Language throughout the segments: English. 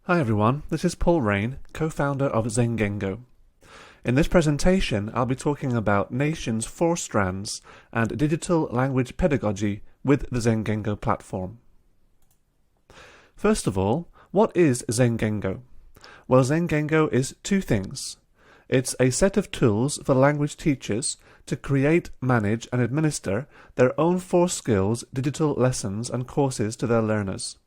Hi everyone, this is Paul Raine, co-founder of ZenGengo. In this presentation, I'll be talking about Nation's 4 strands and digital language pedagogy with the ZenGengo platform. First of all, what is ZenGengo? Well, ZenGengo is two things. It's a set of tools for language teachers to create, manage and administer their own 4 skills digital lessons and courses to their learners.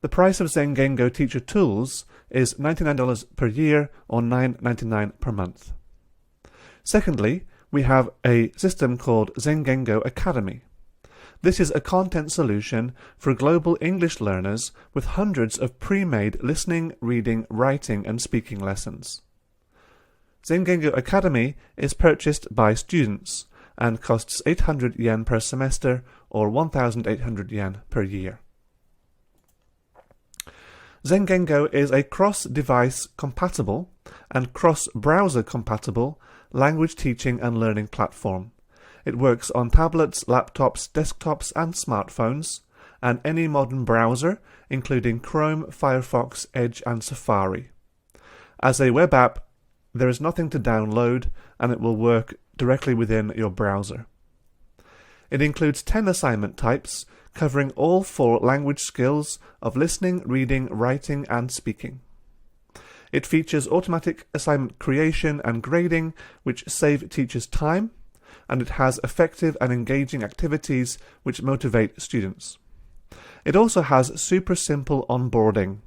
The price of ZenGengo teacher tools is $99 per year or $9.99 per month. Secondly, we have a system called ZenGengo Academy. This is a content solution for global English learners with hundreds of pre-made listening, reading, writing and speaking lessons. ZenGengo Academy is purchased by students and costs 800 yen per semester or 1,800 yen per year. ZenGengo is a cross-device compatible and cross-browser compatible language teaching and learning platform. It works on tablets, laptops, desktops and smartphones, and any modern browser, including Chrome, Firefox, Edge and Safari. As a web app, there is nothing to download and it will work directly within your browser. It includes 10 assignment types, covering all 4 language skills of listening, reading, writing and speaking. It features automatic assignment creation and grading, which save teachers time, and it has effective and engaging activities which motivate students. It also has super simple onboarding.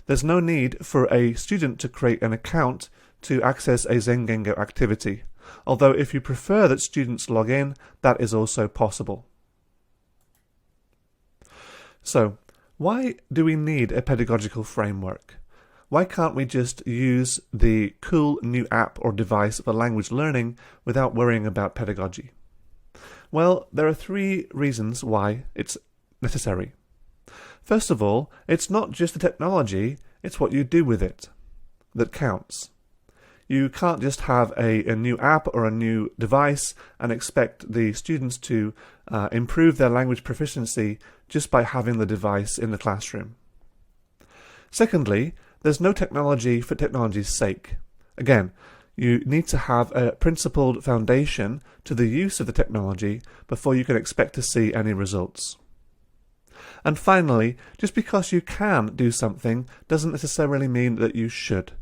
There's no need for a student to create an account to access a ZenGengo activity, although if you prefer that students log in, that is also possible. So, why do we need a pedagogical framework? Why can't we just use the cool new app or device for language learning without worrying about pedagogy? Well, there are 3 reasons why it's necessary. First of all, it's not just the technology, it's what you do with it that counts. You can't just have a new app or a new device and expect the students to improve their language proficiency just by having the device in the classroom. Secondly, there's no technology for technology's sake. Again, you need to have a principled foundation to the use of the technology before you can expect to see any results. And finally, just because you can do something doesn't necessarily mean that you should.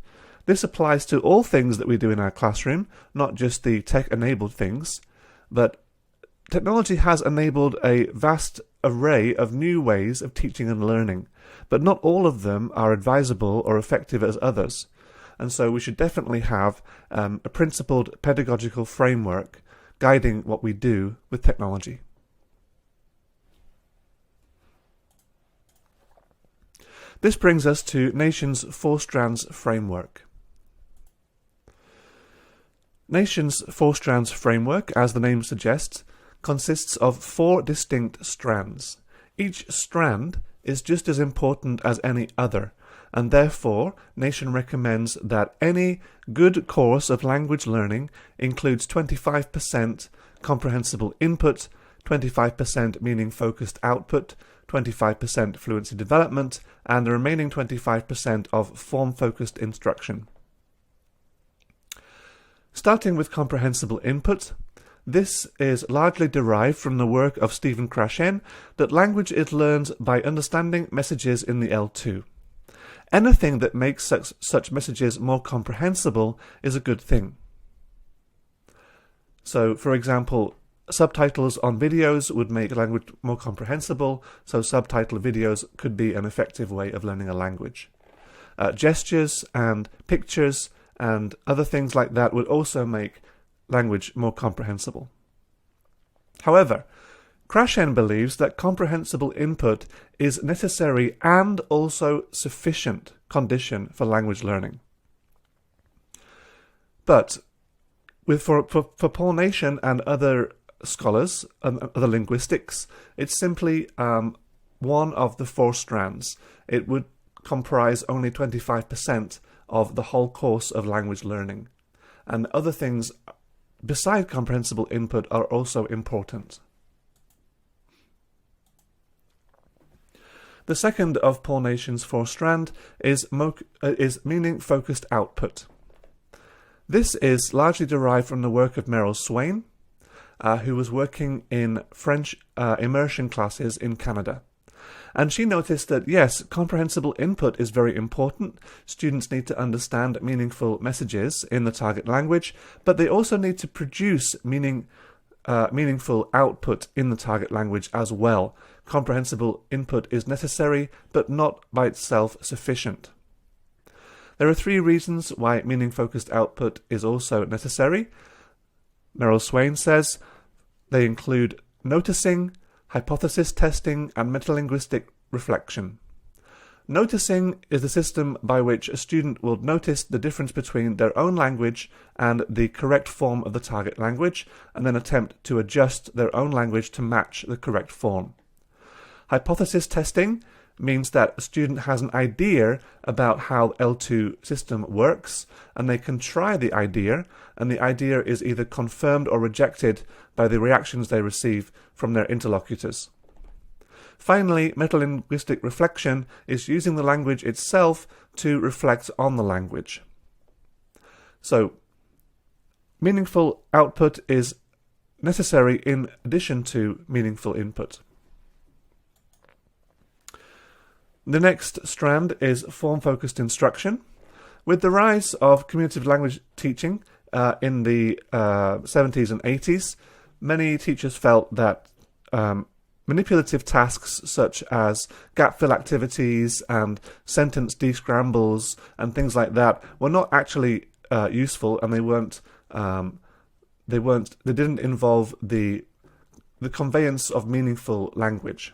This applies to all things that we do in our classroom, not just the tech-enabled things, but technology has enabled a vast array of new ways of teaching and learning, but not all of them are advisable or effective as others, and so we should definitely have a principled pedagogical framework guiding what we do with technology. This brings us to Nation's 4 strands framework. Nation's 4 strands framework, as the name suggests, consists of 4 distinct strands. Each strand is just as important as any other, and therefore Nation recommends that any good course of language learning includes 25% comprehensible input, 25% meaning-focused output, 25% fluency development, and the remaining 25% of form-focused instruction. Starting with comprehensible input, this is largely derived from the work of Stephen Krashen that language is learned by understanding messages in the L2. Anything that makes such messages more comprehensible is a good thing. So, for example, subtitles on videos would make language more comprehensible, so subtitle videos could be an effective way of learning a language. Gestures and pictures and other things like that would also make language more comprehensible. However, Krashen believes that comprehensible input is necessary and also sufficient condition for language learning. But for Paul Nation and other scholars and other linguistics, it's simply one of the 4 strands. It would comprise only 25% of the whole course of language learning, and other things beside comprehensible input are also important. The second of Paul Nation's four strand is meaning-focused output. This is largely derived from the work of Meryl Swain, who was working in French immersion classes in Canada. And she noticed that, yes, comprehensible input is very important. Students need to understand meaningful messages in the target language, but they also need to produce meaningful output in the target language as well. Comprehensible input is necessary, but not by itself sufficient. There are three reasons why meaning-focused output is also necessary. Meryl Swain says they include noticing, hypothesis testing, and metalinguistic reflection. Noticing is the system by which a student will notice the difference between their own language and the correct form of the target language, and then attempt to adjust their own language to match the correct form. Hypothesis testing means that a student has an idea about how L2 system works, and they can try the idea, and the idea is either confirmed or rejected by the reactions they receive from their interlocutors. Finally, metalinguistic reflection is using the language itself to reflect on the language. So, meaningful output is necessary in addition to meaningful input. The next strand is form-focused instruction. With the rise of communicative language teaching in the 70s and 80s, many teachers felt that manipulative tasks such as gap fill activities and sentence descrambles and things like that were not actually useful, and they didn't involve the conveyance of meaningful language.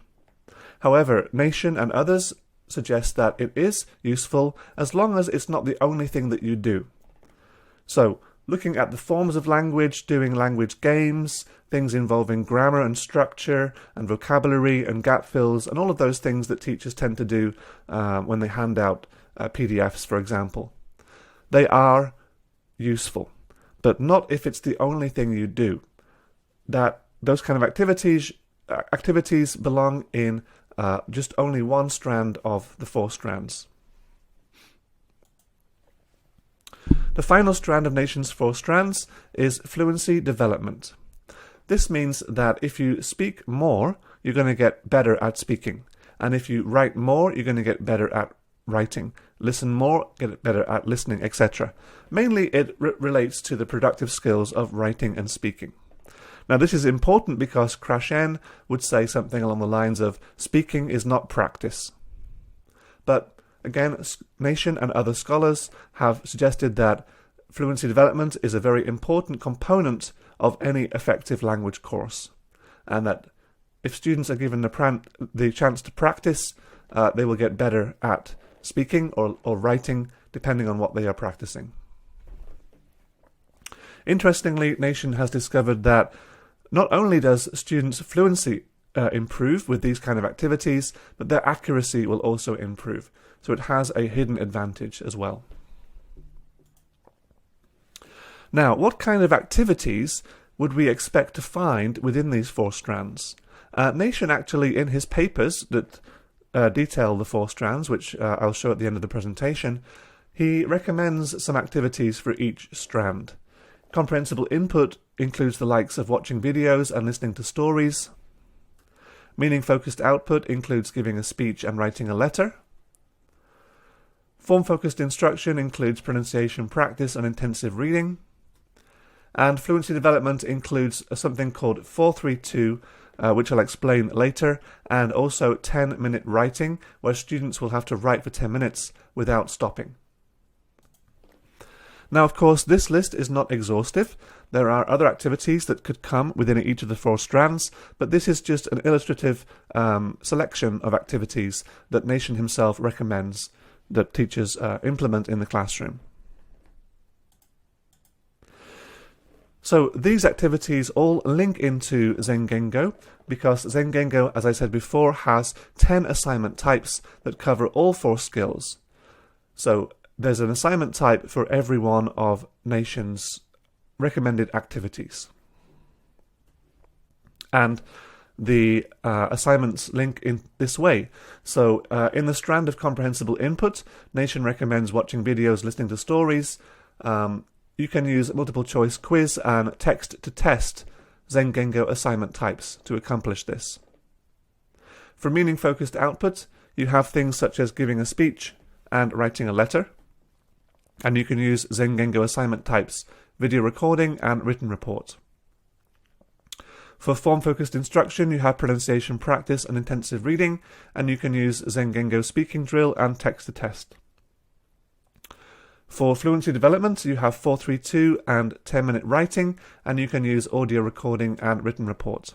However, Nation and others suggest that it is useful as long as it's not the only thing that you do. So, looking at the forms of language, doing language games, things involving grammar and structure and vocabulary and gap fills and all of those things that teachers tend to do when they hand out PDFs, for example. They are useful, but not if it's the only thing you do. Those kind of activities belong in just only one strand of the four strands. The final strand of Nation's four strands is fluency development. This means that if you speak more, you're going to get better at speaking. And if you write more, you're going to get better at writing. Listen more, get better at listening, etc. Mainly it relates to the productive skills of writing and speaking. Now this is important because Krashen would say something along the lines of, speaking is not practice. But again, Nation and other scholars have suggested that fluency development is a very important component of any effective language course, and that if students are given the chance to practice, they will get better at speaking or writing, depending on what they are practicing. Interestingly, Nation has discovered that not only does students' fluency improve with these kind of activities, but their accuracy will also improve. So it has a hidden advantage as well. Now, what kind of activities would we expect to find within these four strands? Nation actually, in his papers that detail the four strands, which I'll show at the end of the presentation, he recommends some activities for each strand. Comprehensible input includes the likes of watching videos and listening to stories. Meaning-focused output includes giving a speech and writing a letter. Form-focused instruction includes pronunciation practice and intensive reading. And fluency development includes something called 432, which I'll explain later, and also 10-minute writing, where students will have to write for 10 minutes without stopping. Now, of course, this list is not exhaustive. There are other activities that could come within each of the four strands, but this is just an illustrative selection of activities that Nation himself recommends that teachers implement in the classroom. So these activities all link into ZenGengo because ZenGengo, as I said before, has 10 assignment types that cover all four skills. So there's an assignment type for every one of Nation's recommended activities. And the assignments link in this way. So in the strand of comprehensible input, Nation recommends watching videos, listening to stories. You can use multiple choice quiz and text to test ZenGengo assignment types to accomplish this. For meaning focused output, you have things such as giving a speech and writing a letter. And you can use ZenGengo assignment types, video recording and written report. For form-focused instruction, you have pronunciation practice and intensive reading, and you can use ZenGengo speaking drill and text to test. For fluency development, you have 432 and 10-minute writing, and you can use audio recording and written report.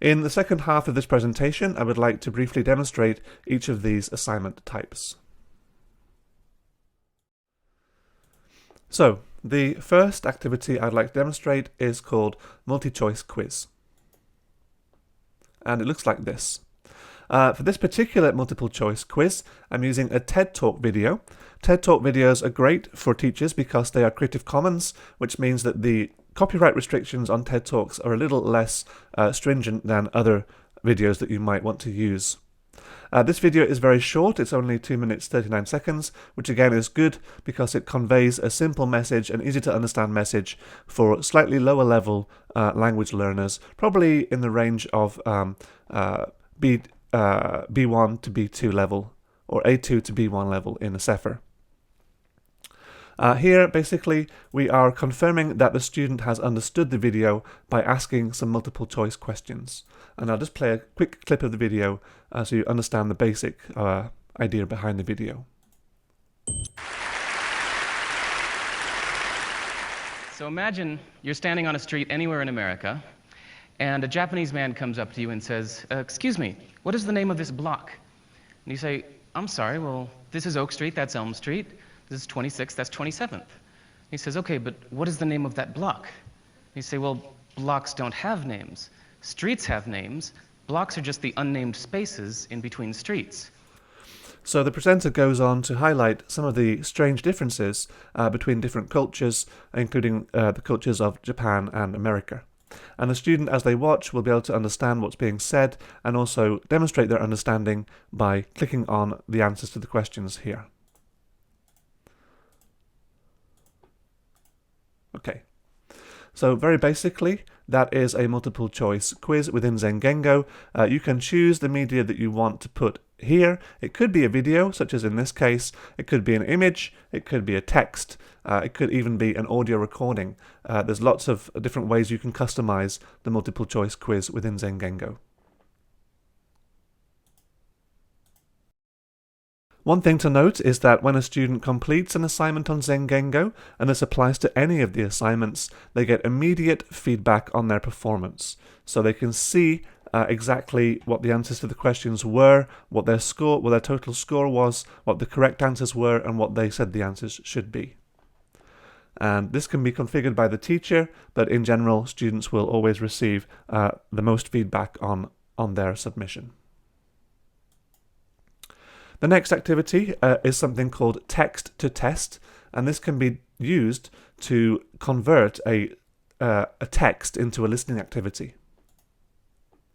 In the second half of this presentation, I would like to briefly demonstrate each of these assignment types. So, the first activity I'd like to demonstrate is called multi-choice quiz. And it looks like this. For this particular multiple choice quiz, I'm using a TED Talk video. TED Talk videos are great for teachers because they are Creative Commons, which means that the copyright restrictions on TED Talks are a little less stringent than other videos that you might want to use. This video is very short, it's only 2 minutes 39 seconds, which again is good because it conveys a simple message, an easy to understand message for slightly lower level language learners, probably in the range of B1 to B2 level, or A2 to B1 level in a Cepher. Here, basically, we are confirming that the student has understood the video by asking some multiple choice questions. And I'll just play a quick clip of the video so you understand the basic idea behind the video. So imagine you're standing on a street anywhere in America, and a Japanese man comes up to you and says, "Excuse me, what is the name of this block?" And you say, "I'm sorry, well, this is Oak Street, that's Elm Street. This is 26th, that's 27th. He says, "Okay, but what is the name of that block?" You say, "Well, blocks don't have names. Streets have names. Blocks are just the unnamed spaces in between streets." So the presenter goes on to highlight some of the strange differences between different cultures, including the cultures of Japan and America. And the student, as they watch, will be able to understand what's being said and also demonstrate their understanding by clicking on the answers to the questions here. Okay, so very basically, that is a multiple choice quiz within ZenGengo. You can choose the media that you want to put here. It could be a video, such as in this case. It could be an image. It could be a text. It could even be an audio recording. There's lots of different ways you can customize the multiple choice quiz within ZenGengo. One thing to note is that when a student completes an assignment on ZenGengo, and this applies to any of the assignments, they get immediate feedback on their performance. So they can see exactly what the answers to the questions were, what their total score was, what the correct answers were, and what they said the answers should be. And this can be configured by the teacher, but in general, students will always receive the most feedback on their submission. The next activity is something called text to test, and this can be used to convert a text into a listening activity.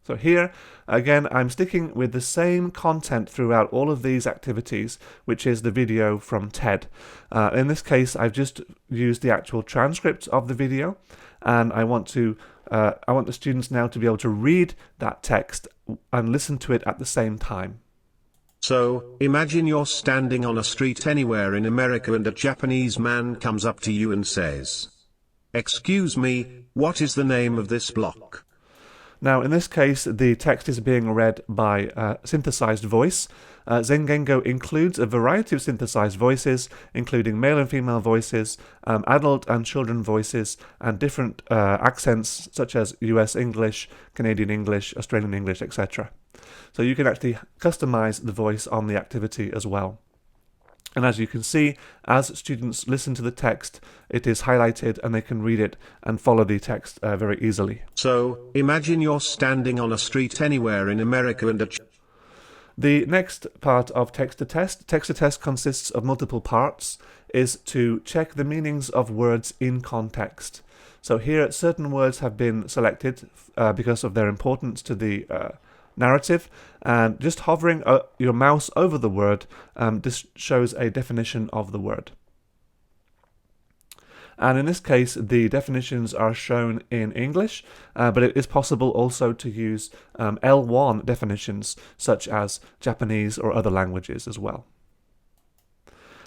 So here, again, I'm sticking with the same content throughout all of these activities, which is the video from TED. In this case, I've just used the actual transcript of the video, and I want the students now to be able to read that text and listen to it at the same time. So, imagine you're standing on a street anywhere in America and a Japanese man comes up to you and says, "Excuse me, what is the name of this block?" Now, in this case, the text is being read by synthesized voice. ZenGengo includes a variety of synthesized voices, including male and female voices, adult and children voices, and different accents such as US English, Canadian English, Australian English, etc. So you can actually customize the voice on the activity as well. And as you can see, as students listen to the text, it is highlighted and they can read it and follow the text very easily. So, imagine you're standing on a street anywhere in America and The next part of text to test consists of multiple parts, is to check the meanings of words in context. So here, certain words have been selected because of their importance to the narrative, and just hovering your mouse over the word, this shows a definition of the word. And in this case, the definitions are shown in English, but it is possible also to use L1 definitions, such as Japanese or other languages as well.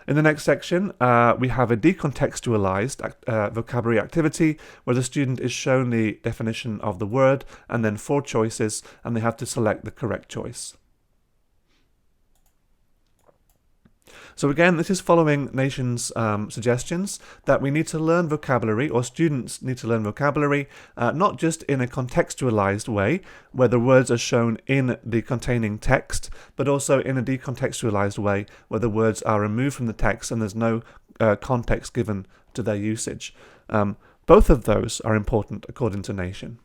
In the next section, we have a decontextualized vocabulary activity where the student is shown the definition of the word and then 4 choices, and they have to select the correct choice. So again, this is following Nation's suggestions that we need to learn vocabulary, or students need to learn vocabulary, not just in a contextualized way, where the words are shown in the containing text, but also in a decontextualized way, where the words are removed from the text and there's no context given to their usage. Both of those are important according to Nation.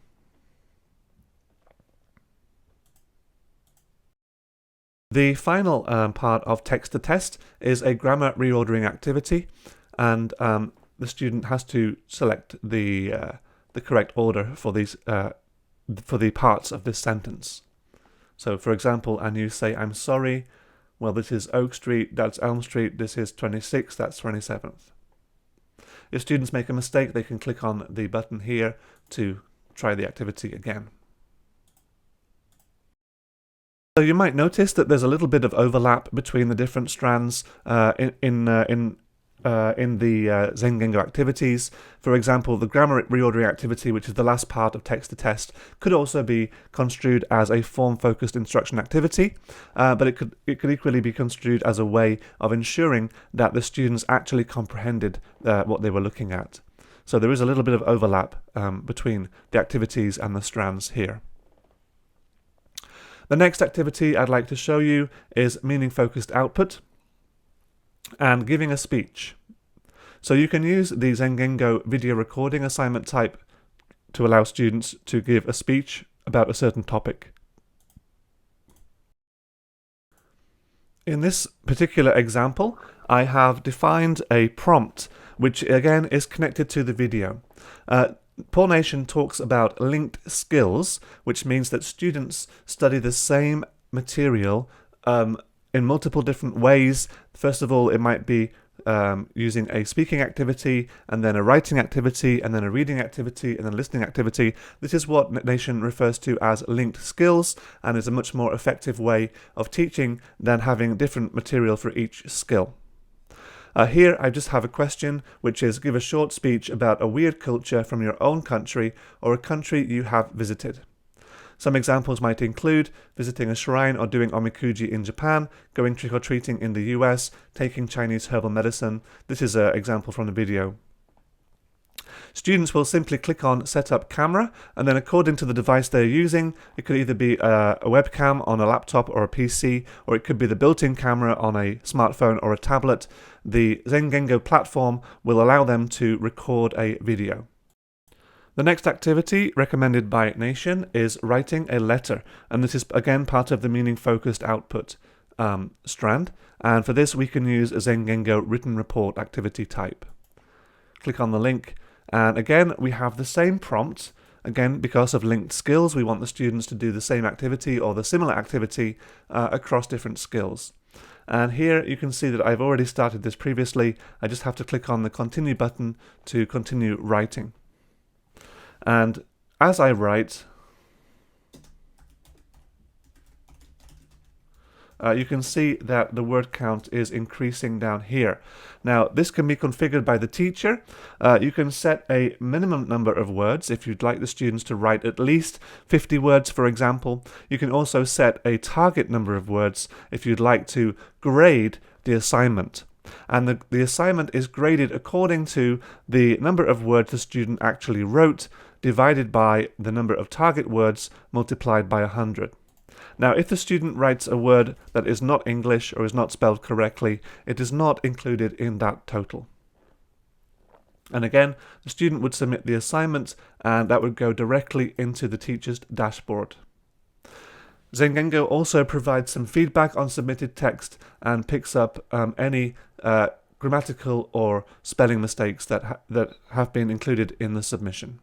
The final part of text-to-test is a grammar reordering activity, and the student has to select the correct order for these for the parts of this sentence. So, for example, and you say, "I'm sorry." Well, this is Oak Street. That's Elm Street. This is 26th. That's 27th. If students make a mistake, they can click on the button here to try the activity again. So you might notice that there's a little bit of overlap between the different strands in the ZenGengo activities. For example, the grammar reordering activity, which is the last part of text-to-test, could also be construed as a form-focused instruction activity, but it could equally be construed as a way of ensuring that the students actually comprehended what they were looking at. So there is a little bit of overlap between the activities and the strands here. The next activity I'd like to show you is meaning-focused output and giving a speech. So you can use the ZenGengo video recording assignment type to allow students to give a speech about a certain topic. In this particular example, I have defined a prompt, which again is connected to the video. Paul Nation talks about linked skills, which means that students study the same material in multiple different ways. First of all, it might be using a speaking activity, and then a writing activity, and then a reading activity, and then a listening activity. This is what Nation refers to as linked skills, and is a much more effective way of teaching than having different material for each skill. Here I just have a question, which is give a short speech about a weird culture from your own country or a country you have visited. Some examples might include visiting a shrine or doing omikuji in Japan, going trick-or-treating in the US, taking Chinese herbal medicine. This is an example from the video. Students will simply click on Set Up Camera, and then according to the device they're using, it could either be a webcam on a laptop or a PC, or it could be the built-in camera on a smartphone or a tablet. The ZenGengo platform will allow them to record a video. The next activity recommended by Nation is writing a letter, and this is again part of the meaning-focused output strand, and for this we can use a ZenGengo written report activity type. Click on the link, and again we have the same prompt. Again, because of linked skills, we want the students to do the same activity or the similar activity across different skills. And here you can see that I've already started this previously. I just have to click on the continue button to continue writing. And as I write, you can see that the word count is increasing down here. Now, this can be configured by the teacher. You can set a minimum number of words if you'd like the students to write at least 50 words, for example. You can also set a target number of words if you'd like to grade the assignment. And the assignment is graded according to the number of words the student actually wrote, divided by the number of target words multiplied by 100. Now, if the student writes a word that is not English or is not spelled correctly, it is not included in that total. And again, the student would submit the assignment, and that would go directly into the teacher's dashboard. ZenGengo also provides some feedback on submitted text and picks up any grammatical or spelling mistakes that have been included in the submission.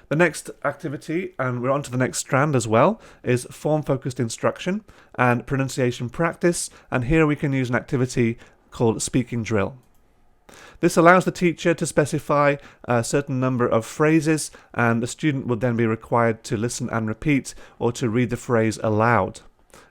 The next activity, and we're on to the next strand as well, is form-focused instruction and pronunciation practice, and here we can use an activity called speaking drill. This allows the teacher to specify a certain number of phrases, and the student will then be required to listen and repeat or to read the phrase aloud.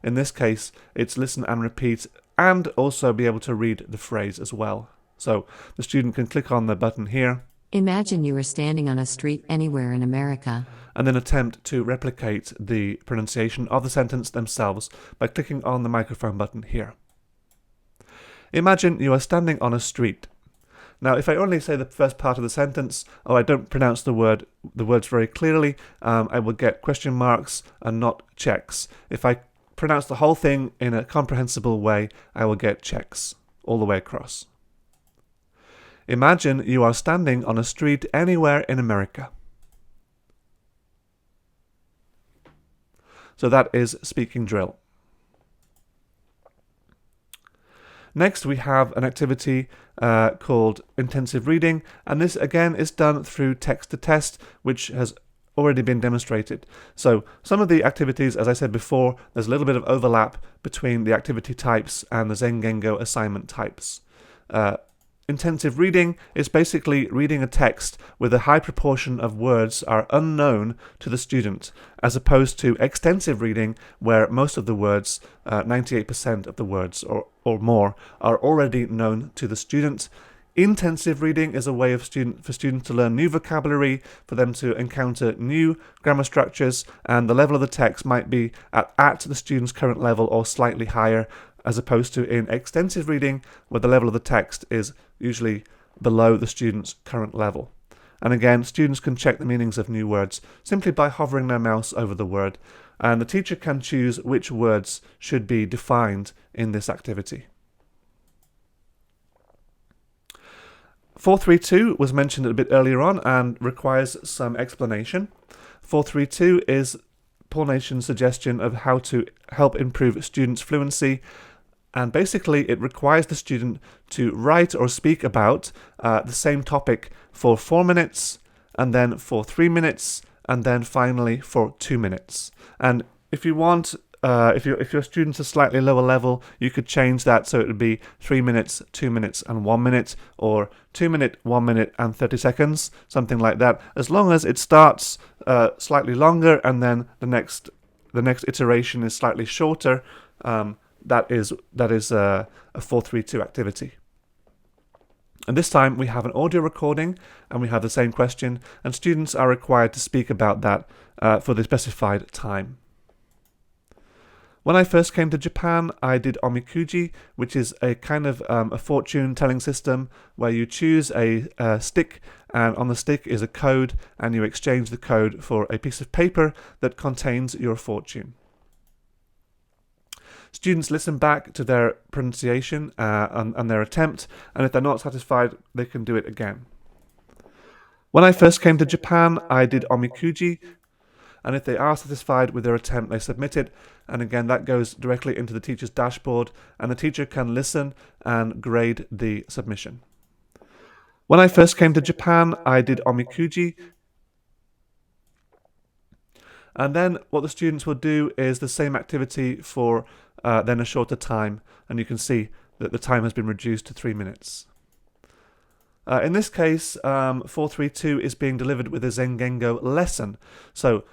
In this case, it's listen and repeat and also be able to read the phrase as well. So the student can click on the button here. Imagine you are standing on a street anywhere in America. And then attempt to replicate the pronunciation of the sentence themselves by clicking on the microphone button here. Imagine you are standing on a street. Now, if I only say the first part of the sentence, or I don't pronounce the words very clearly, I will get question marks and not checks. If I pronounce the whole thing in a comprehensible way, I will get checks all the way across. Imagine you are standing on a street anywhere in America. So that is speaking drill. Next, we have an activity called intensive reading, and this again is done through text-to-test, which has already been demonstrated. So some of the activities, as I said before, there's a little bit of overlap between the activity types and the ZenGengo assignment types. Intensive reading is basically reading a text with a high proportion of words are unknown to the student, as opposed to extensive reading where most of the words, 98% of the words or more, are already known to the student. Intensive reading is a way for students to learn new vocabulary, for them to encounter new grammar structures, and the level of the text might be at the student's current level or slightly higher, as opposed to in extensive reading, where the level of the text is usually below the student's current level. And again, students can check the meanings of new words simply by hovering their mouse over the word, and the teacher can choose which words should be defined in this activity. 432 was mentioned a bit earlier on and requires some explanation. 432 is Paul Nation's suggestion of how to help improve students' fluency, and basically it requires the student to write or speak about the same topic for 4 minutes, and then for 3 minutes, and then finally for 2 minutes. And if you want, if your students are slightly lower level, you could change that so it would be 3 minutes, 2 minutes, and 1 minute, or 2 minute, 1 minute, and 30 seconds, something like that. As long as it starts slightly longer, and then the next iteration is slightly shorter. That is a 432 activity. And this time we have an audio recording and we have the same question, and students are required to speak about that for the specified time. When I first came to Japan, I did omikuji, which is a kind of a fortune-telling system where you choose a stick, and on the stick is a code, and you exchange the code for a piece of paper that contains your fortune. Students listen back to their pronunciation and their attempt, and if they're not satisfied, they can do it again. When I first came to Japan, I did omikuji, and if they are satisfied with their attempt, they submit it, and again that goes directly into the teacher's dashboard, and the teacher can listen and grade the submission. When I first came to Japan, I did omikuji, and then what the students will do is the same activity for then a shorter time, and you can see that the time has been reduced to 3 minutes. In this case, 432 is being delivered with a ZenGengo lesson. So,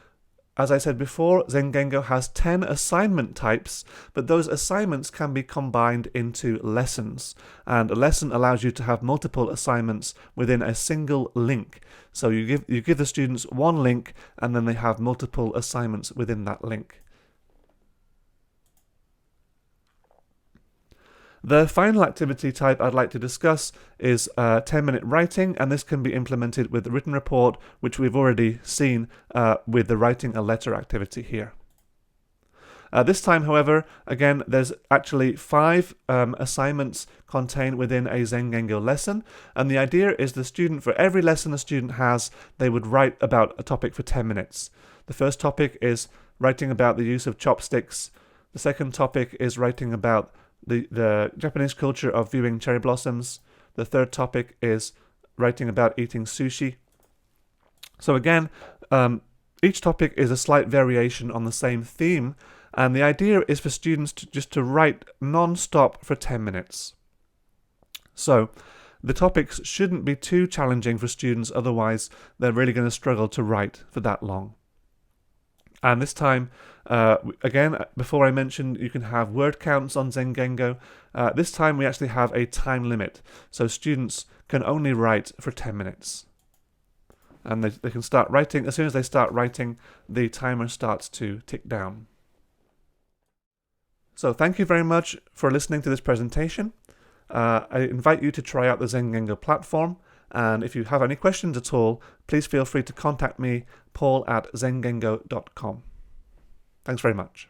as I said before, ZenGengo has 10 assignment types, but those assignments can be combined into lessons. And a lesson allows you to have multiple assignments within a single link. So you give the students one link, and then they have multiple assignments within that link. The final activity type I'd like to discuss is 10-minute writing, and this can be implemented with the written report, which we've already seen with the writing a letter activity here. This time, however, again, there's actually 5 assignments contained within a ZenGengo lesson, and the idea is the student, for every lesson a student has, they would write about a topic for 10 minutes. The first topic is writing about the use of chopsticks. The second topic is writing about the Japanese culture of viewing cherry blossoms. The third topic is writing about eating sushi. So again, each topic is a slight variation on the same theme, and the idea is for students to write non-stop for 10 minutes. So the topics shouldn't be too challenging for students, otherwise they're really going to struggle to write for that long. And this time, again, before I mentioned you can have word counts on ZenGengo, this time we actually have a time limit, so students can only write for 10 minutes. And they can start writing. As soon as they start writing, the timer starts to tick down. So thank you very much for listening to this presentation. I invite you to try out the ZenGengo platform, and if you have any questions at all, please feel free to contact me, paul@zengengo.com. Thanks very much.